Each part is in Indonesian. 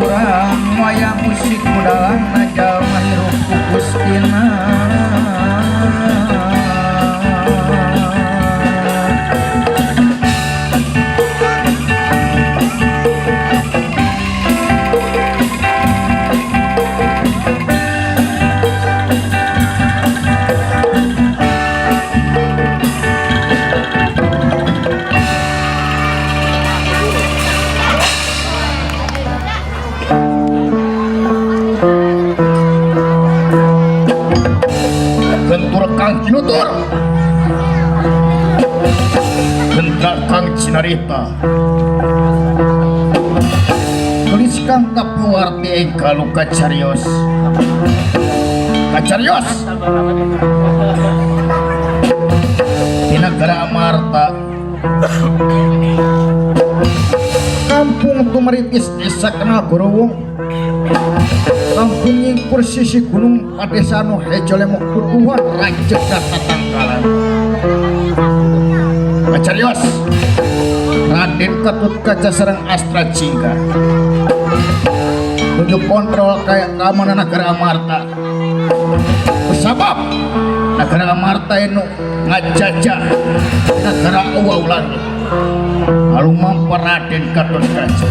urang wayang musik mudahan jalma hirup ku Gustina. Kang Cinutur Gentar Kang Cinarita tulis Kang Kapuarti Eka Luka Carios Kacarios di negara Amarta kampung Tumaritis desa kenal Gorowong kampung yang persisi gunung Padesano Hejolemok Tutuhan Rajek Tatangkalan Kacarios Raden Ketut Kaca Serang Astra Cingga tunjuk kontrol kayak keamanan negara Amarta bersabab negara Amarta itu ngajajah negara Uwaulan lalu mampu Raden Ketut Kaca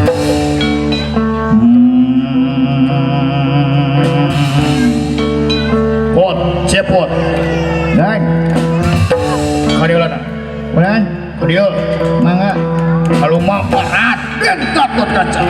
pot cepot dan kadiolana ulan kadio mangga lalu mampu Raden Ketut Kaca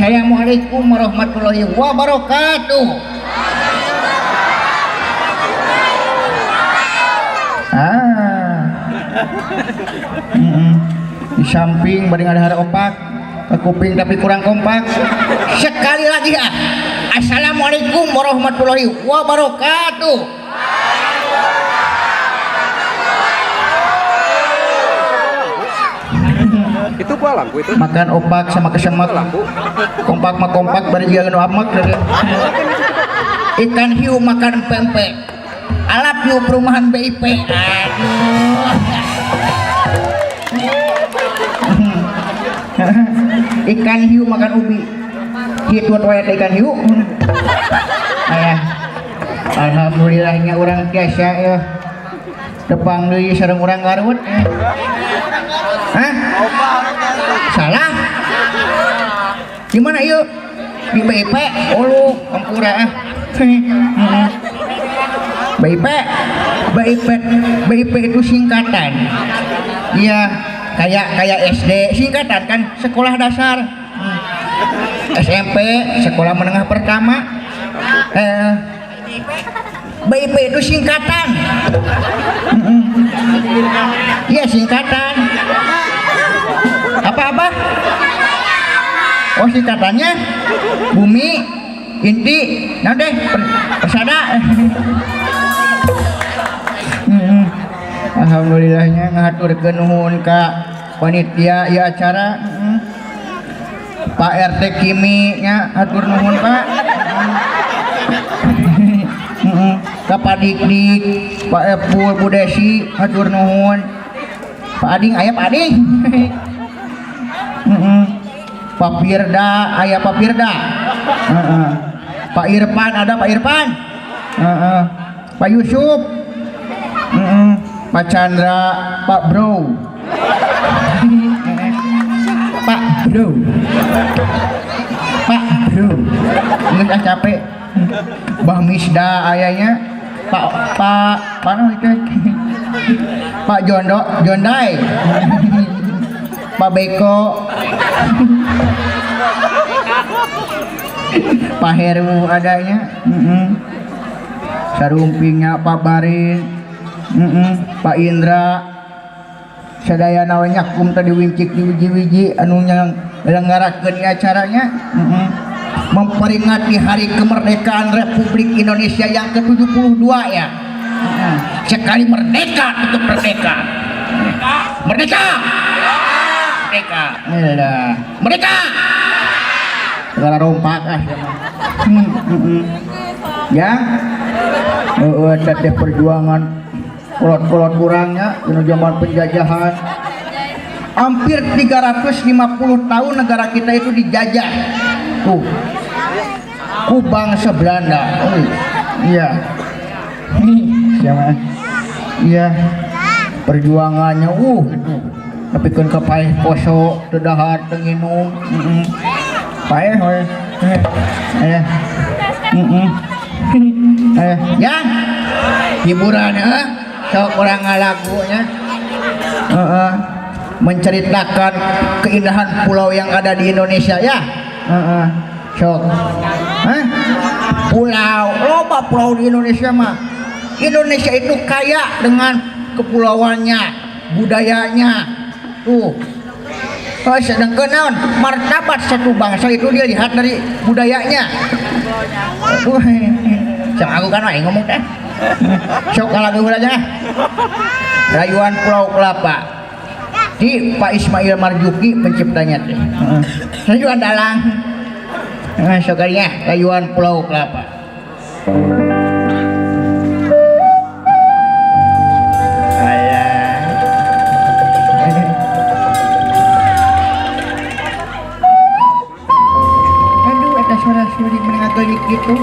Assalamualaikum warahmatullahi wabarakatuh. Di samping bading ada hara opak, ke kuping tapi kurang kompak. Sekali lagi ya. Assalamualaikum warahmatullahi wabarakatuh. Itu gua lampu itu makan opak sama kesemak kompak mah kompak bari dia anu amak Ikan hiu makan pempek alap hiu perumahan BIP. ikan hiu makan ubi hitu wayat ikan hiu ayah alhamdulillahnya orang biasa ya tepang deui sareng urang Garut. Hah? Salah? Gimana yuk? Di BIP? Oh lu, kampura BIP? BIP itu singkatan. Iya, kayak SD singkatan kan sekolah dasar. SMP sekolah menengah pertama. BIP itu singkatan. Iya singkatan. Apa-apa? Oh singkatannya bumi inti. Nah deh persada. Alhamdulillahnya ngaturkeun nuhun ka panitia ieu acara. Pak RT Kimi nya atur nuhun Pak. Ka Pak Dik-dik, Pak Epul, Bu Desi atur nuhun. Pak Ading aya Pak Ading. Pak Firda aya Pak Firda. Pak Irfan ada Pak Irfan. Pak Yusuf. Pak Chandra, Pak Bro. Pak Bro. Pak Bro. Nggak capek. Bah Misda ayahnya. Pak mana itu? Pak Jondai. Pak Beko. Pak Heru adanya. Sarumpingnya Pak Barin. Pak Indra. Sadaya nawe nyakum tadi wincik di wiji-wiji anu nyelenggarakeun acaranya. Memperingati hari kemerdekaan Republik Indonesia yang ke-72 ya. Sekali merdeka untuk merdeka. Merdeka. Merdeka. Merdeka. Segala rompak ya. Teteh perjuangan kolot-kolot kurangnya di zaman penjajahan. Hampir 350 tahun negara kita itu dijajah tuh ku bangsa Belanda. Oh iya. Siapa? Iya. Perjuangannya itu. Tapi kan kepaeh poso teu dahar teu nginum. Paeh we. Ya. Hiburan sok urang ngalagunya. Menceritakan keindahan pulau yang ada di Indonesia ya. Sok. Pulau, loba pulau di Indonesia mah. Indonesia itu kaya dengan kepulauannya, budayanya. Tuh. Sedangkan naon martabat satu bangsa itu dilihat dari budayanya. Sama aku kan wae ngomong teh. Sok lagu aja. Rayuan Pulau Kelapa. Di Pak Ismail Marzuki penciptanya teh. Rayuan dalang. Sokarinya Rayuan Pulau Kelapa. Aduh, ada suara suri menengah gitu.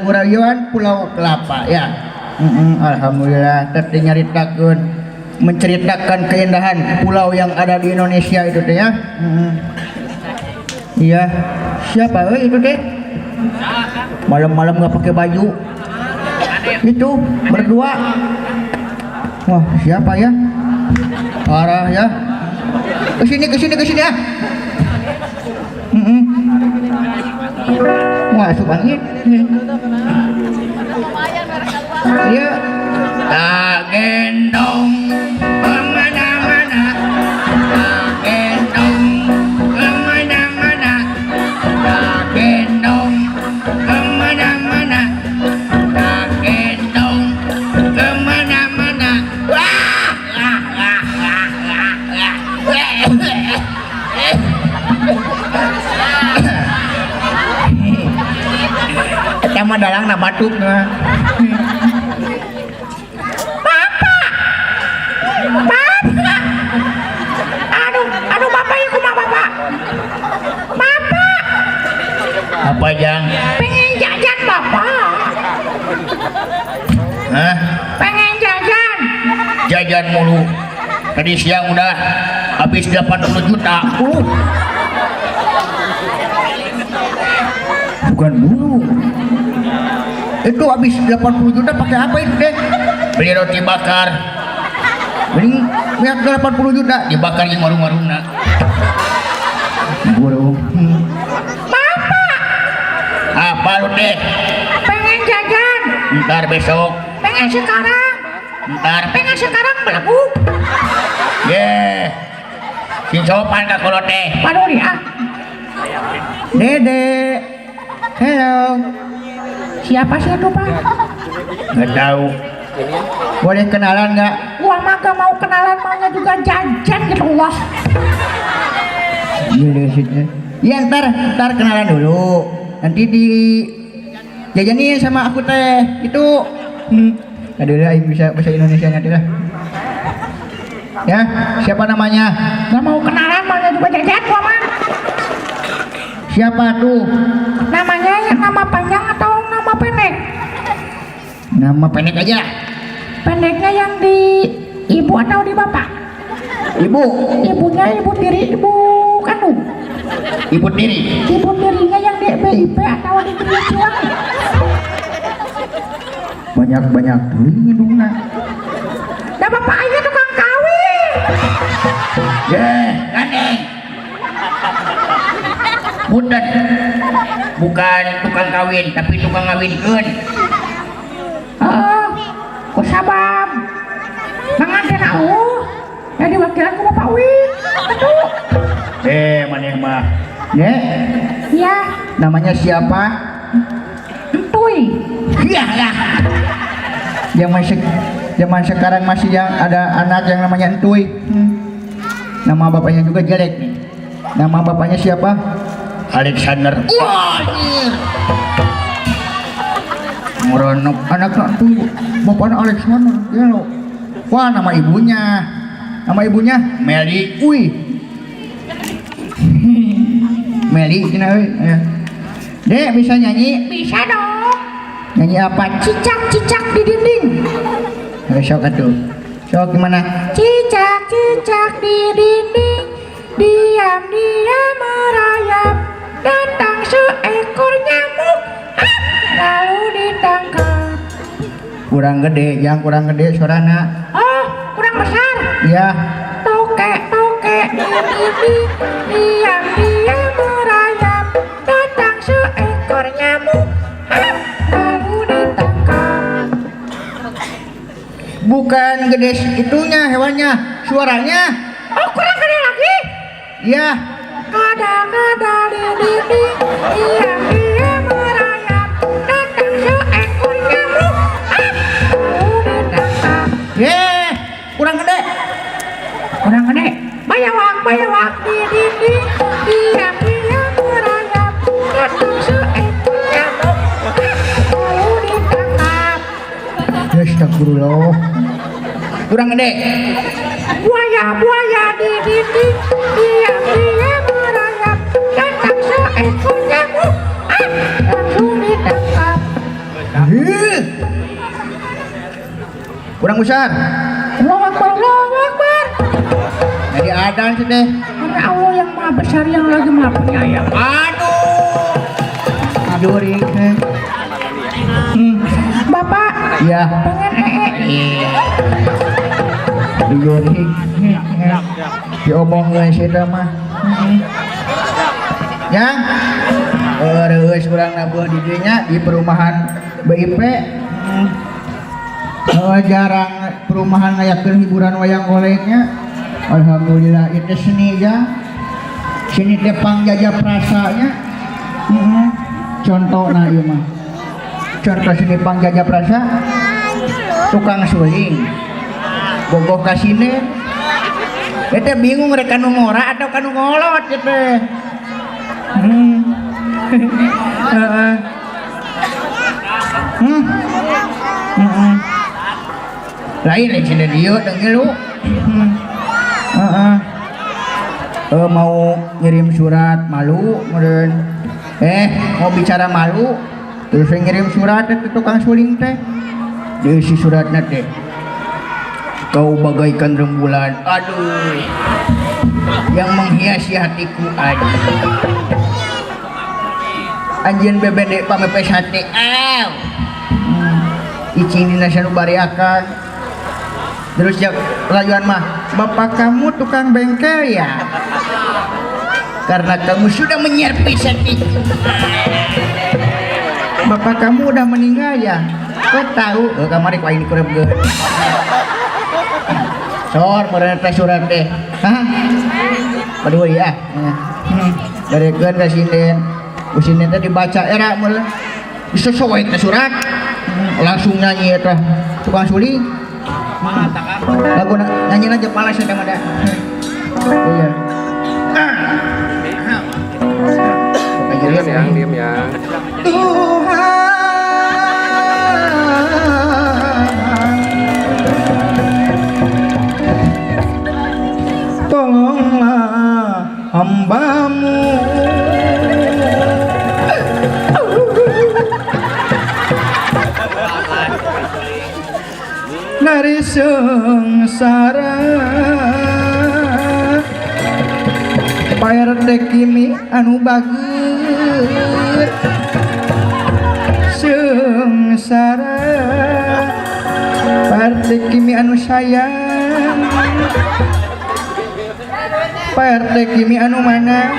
lagu rayuan Pulau Kelapa ya. Alhamdulillah tadi nyaritakeun menceritakan keindahan pulau yang ada di Indonesia itu teh ya. Iya, siapa itu teh? Malam-malam nggak pakai baju. Itu berdua. Wah, siapa ya? Parah ya. Kesini ya. Wah, subangit. Iya. Tak gendong kemana-mana, tak gendong kemana-mana, tak gendong kemana-mana, tak gendong kemana-mana. Kita mah dalang na batuk na. Aduh bapak ya kumah bapak. Apa yang? Pengen jajan bapak. Hah? Pengen jajan. Jajan mulu. Tadi siang udah habis 80 juta. Bukan dulu. Itu habis 80 juta pakai apa itu deh? Beli roti bakar. Beli minyak 80 juta dibakar di warung-warungna. Guru. Bapak. Apa lu deh? Pengen jajan. Ntar besok. Pengen sekarang. Ntar. Pengen sekarang belagu. Sin sopan ka kolot teh. Paduh dia. Dede. Hello. Siapa sih itu Pak? Nggak tahu. Boleh kenalan nggak? Wah mah gak mau kenalan, maunya juga jajan gitu Allah. Iya ntar kenalan dulu. Nanti di jajanin sama aku teh. Itu. Aduh lah bisa bahasa Indonesia nya lah. Ya siapa namanya? Gak mau kenalan, maunya juga jajan gua mah. Siapa tuh? Namanya yang nama panjang atau nama pendek? Nama pendek aja. Pendeknya yang di ibu atau di bapak? Ibu. Ibunya ibu tiri, ibu kandung. Ibu tiri. Ibu tirinya yang di BIP atau di Juang? Banyak tuh hidungnya. Dah bapak aja tukang kawin. Gandeng. Bukan tukang kawin, tapi tukang ngawinkeun. Kok sabab manganten jadi wakilan ku Bapak Win. Aduh. Maneh mah. Iya. Namanya siapa? Entuy. Iya lah. Zaman sekarang masih yang ada anak yang namanya Entuy. Nama bapaknya juga jelek nih. Nama bapaknya siapa? Alexander. Wah, meronok anaknya tuh bapaknya Alexander. Ya lo. Wah, nama ibunya Meli. Meli gini ya. Dek bisa nyanyi? Bisa dong. Nyanyi apa? Cicak di dinding. Sok atuh. Sok gimana? Cicak di dinding, diam merayap. Datang seekor nyamuk, lalu ditangkap. Kurang gede suarana. Oh, kurang besar. Iya. Tokek di dinding, diam merayap. Datang seekor nyamuk, lalu ditangkap. Bukan gede itunya hewannya, suaranya. Oh, kurang gede lagi. Iya. Kada di dinding, diam merayap. Datang seekor nyamuk, lalu ditangkap. Kurang gede. Bayawak di dinding, diam merayap. Datang seekor nyamuk, lalu ditangkap. Astagfirullah. Kurang gede. Buaya di dinding, diam merayap. Datang seekor nyamuk, langsung ditangkap. kurang besar. Allahu Akbar, Allahu Akbar. Jadi ada sih teh. Karena Allah yang maha besar yang lagi maha penyayang. Aduh Rik. Bapak Ya. pengen Aduh Rik. Diomong guys kita mah. Ya. Reus kurang nabuh di dinya di perumahan BIP. Jarang perumahan ngayakeun hiburan wayang goleknya. Alhamdulillah itu seni ya. Sini teh pangjaja prasanya. Contohna ieu mah. Contoh seni pangjaja prasa. Tukang suling. Bogoh ka sini. Eta bingung rek anu ngora atau kanu ngolot gitu. Lain cina dia dengilu. Mau ngirim surat malu meureun. Mau bicara malu terus ngirim surat ke tukang suling teh. Diisi suratna teh. Kau bagaikan rembulan, aduh, yang menghiasi hatiku, aduh. Anjing bebede pamepes hati, icing dina sanu bariakan. Terus ya layuan mah, bapak kamu tukang bengkel ya? Karena kamu sudah menyervis hatiku. Bapak kamu udah meninggal ya? Kau tahu? Kamari kau ini kurang gue. Sor mereka surat teh. Hah? Aduh ya. Dari kan ke sini. Usine teh dibaca era mulai. Disesuaikan ke surat. Langsung nyanyi eta tukang suling. Lagu nyanyi aja pala saya ada. Iya. Diam yang. Tolonglah hambamu dari sengsara bayar dekimi anu bagus sengsara bayar dekimi anu sayang PRT kimi anu mana?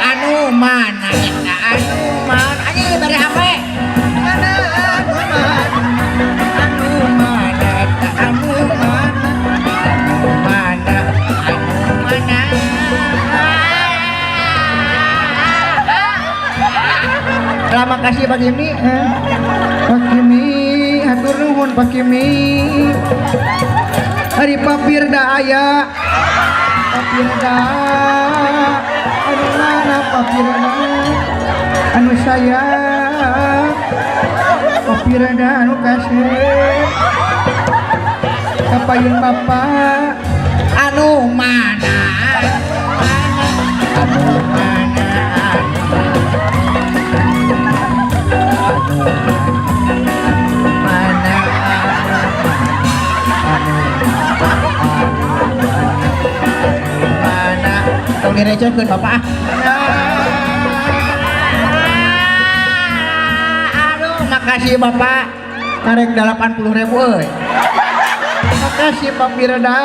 Anu mana? Anu mana? Aja bari HP. Mana anu mana? Anu mana? Anu mana? Anu mana? Anu mana? Terima kasih Pak Kimi. Pak Kimi, hatur nuhun Pak Kimi. Hari Papirda aya Papirda anu mana Papirda anu sayang Papirda anu kasih kapayun bapak anu mana anu mana tong direcekeun bapak. Aduh, makasih bapak. Karek 80.000 euy. Makasih Pak Firda.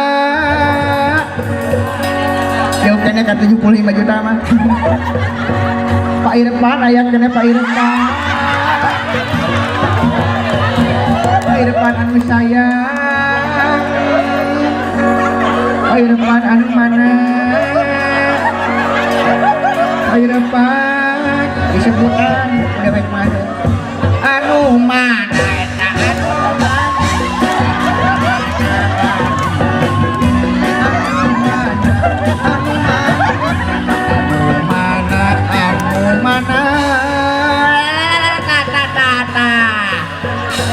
Jauh kene ka 75 juta mah. Pak Irfan aya kene Pak Irfan. Pak Irfan anu sayang. Pak Irfan anu mana? Ayo depan disebutan udah baik mana anu mana eta anu mana tata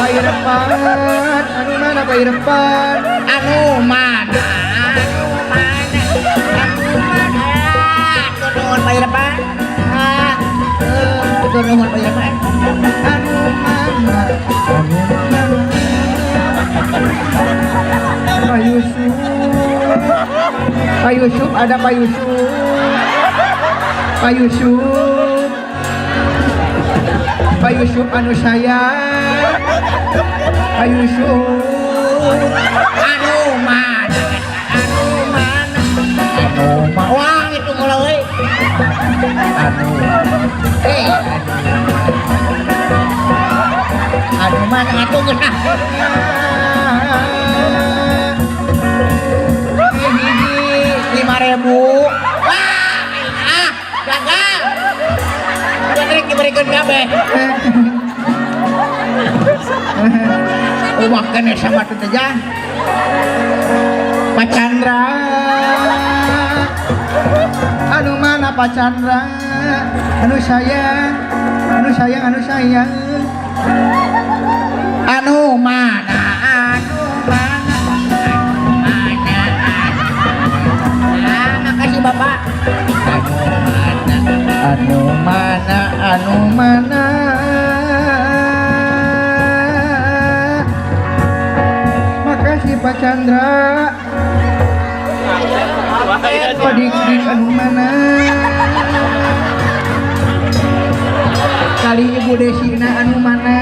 ayo depan anu mana ayo depan anu mana Pak Irfan, turun Pak Irfan, anu mana? Pak Yusuf, ada Pak Yusuf. Pak Yusuf. Pak Yusuf anu sayang. Pak Yusuf. Anu mana? Anu mana? Anu mana? Wah, itu mulai. Anu. Anu mana atuh geus hiji 5.000. Wah, gagal. Udah rek diberikan kabeh. Ubah kene sama teh jah. Pak Chandra. Anu mana Pak Chandra? Anu sayang. Anu sayang, anu sayang. Anu mana? Anu mana? Makasih Bapak. Anu mana? Anu mana? Makasih Pak Chandra. Pak Dik anu mana? Kali Ibu Desi na anu mana?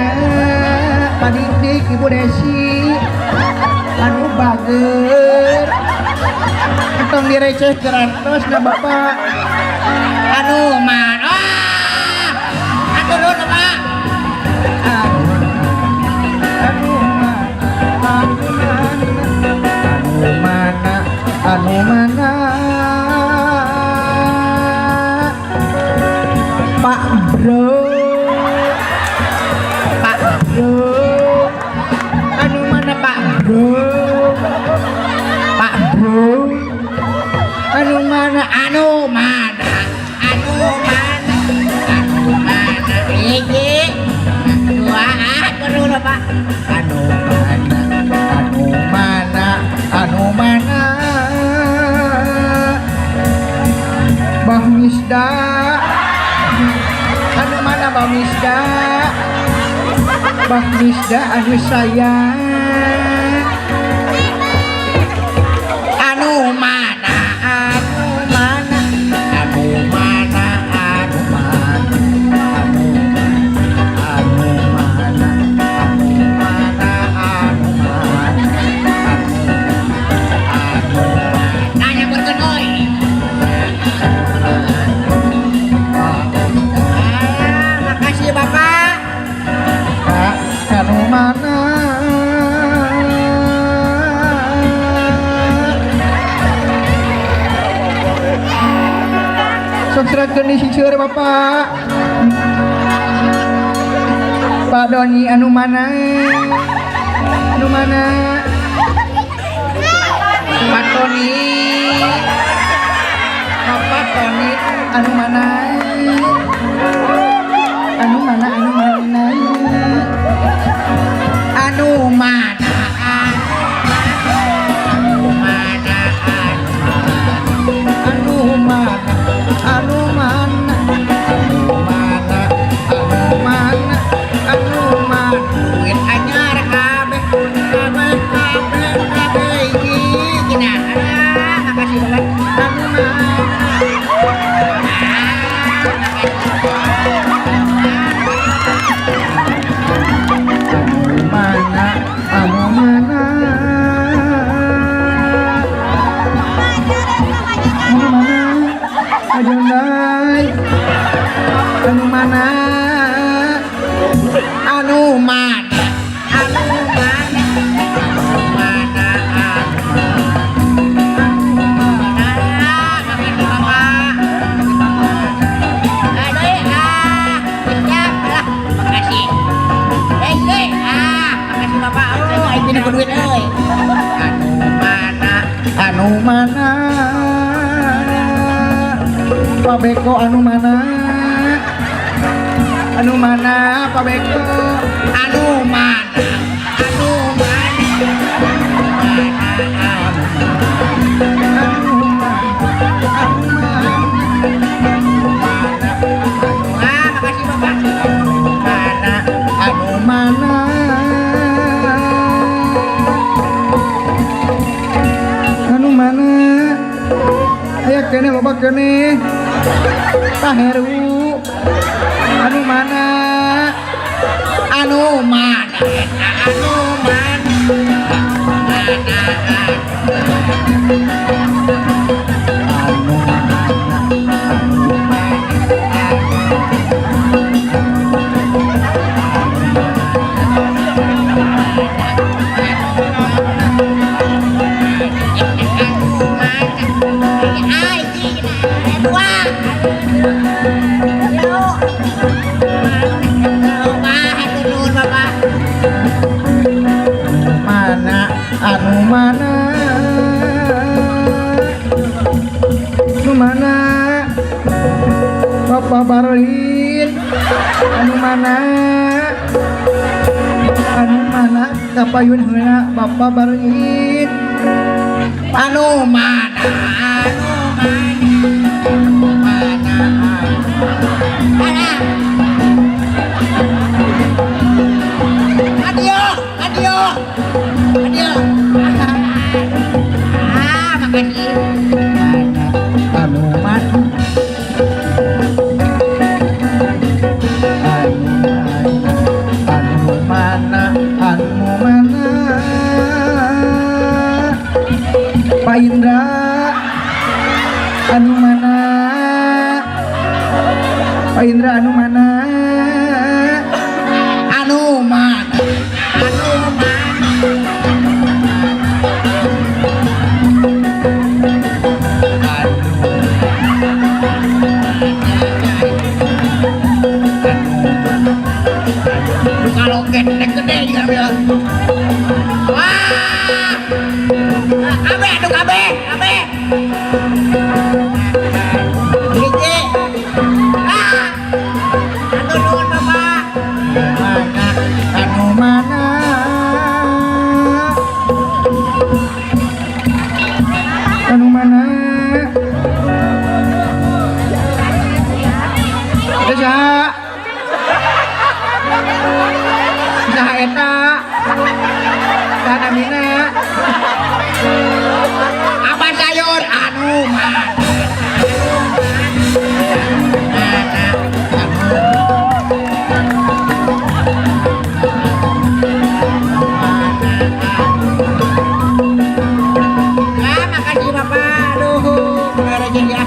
Pak Dik Ibu Desi anu bager. Tong direceh kerantos na Bapak. Anu mana? Atuh nuhun Pak. Anu mana? Anu mana? Pak Bro. Pak Bro. Anu mana Pak Bro? Pak Bro. Anu mana? Anu mana? Anu mana? Anu mana? Iki. Wah, perlu Pak. Anu mana? Anu mana? Anu mana? Bang Misda. Anu mana Bang Misda? Bang Misda anu sayang. Anu mana? Anu mana? Anu mana? Anu mana? Anu mana? Anu mana? Anu mana? Anu mana? Nanya berkenoi. Makasih Bapak. Pak, anu mana? Sok serahkeun di siseur Bapak. Pak Doni anu mana? Anu mana? Pak Toni. Bapak Toni anu mana? Anu mana? Anu mana? Anu mana? Anu mana? Anu mana? Anu mana? Anu mana? Anu mana? Anu mana? Duit anyar kabeh, kabeh, kabeh, kabeh iki nah. Makasih banget. Anu mana? Anu mana? Anu mana? Ajundai. Anu mana? Anu mana? Anu mana? Anu mana? Anu mana? Makasih Bapak. Aduh siap lah. Makasih. Makasih Bapak. Oh, ini aku duit euy. Anu mana? Anu mana? Pak Beko anu mana? Anu mana Pak Beko? Anu mana? Anu mana? Anu mana? Anu mana? Makasih Bapak. Mana? Anu mana? Anu mana? loba keneh Pak Heru anu mana anu mana anu mana anu mana anu mana Bapak Barlin anu mana kapayun heula Bapak Barlin anu mana adio makasih anu mana Pak Indra anu mana Pak Indra anu mana anu mana kalau gede juga bilang wah abe gigi anu nuhun Bapak anu mana anu mana saha eta kana mina apa sayur anu mana makasih Bapak aduh ngarejeng ya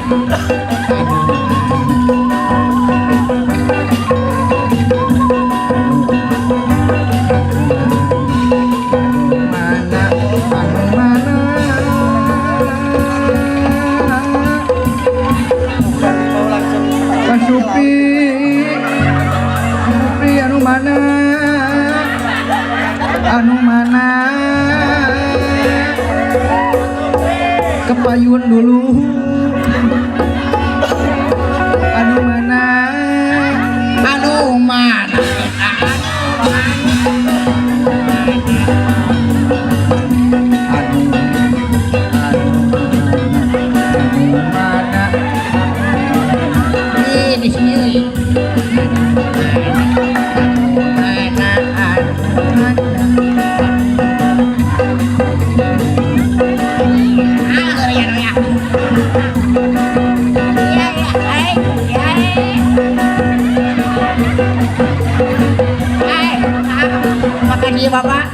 Supri anu mana kepayun dulu anu mana di sini makasih Bapak.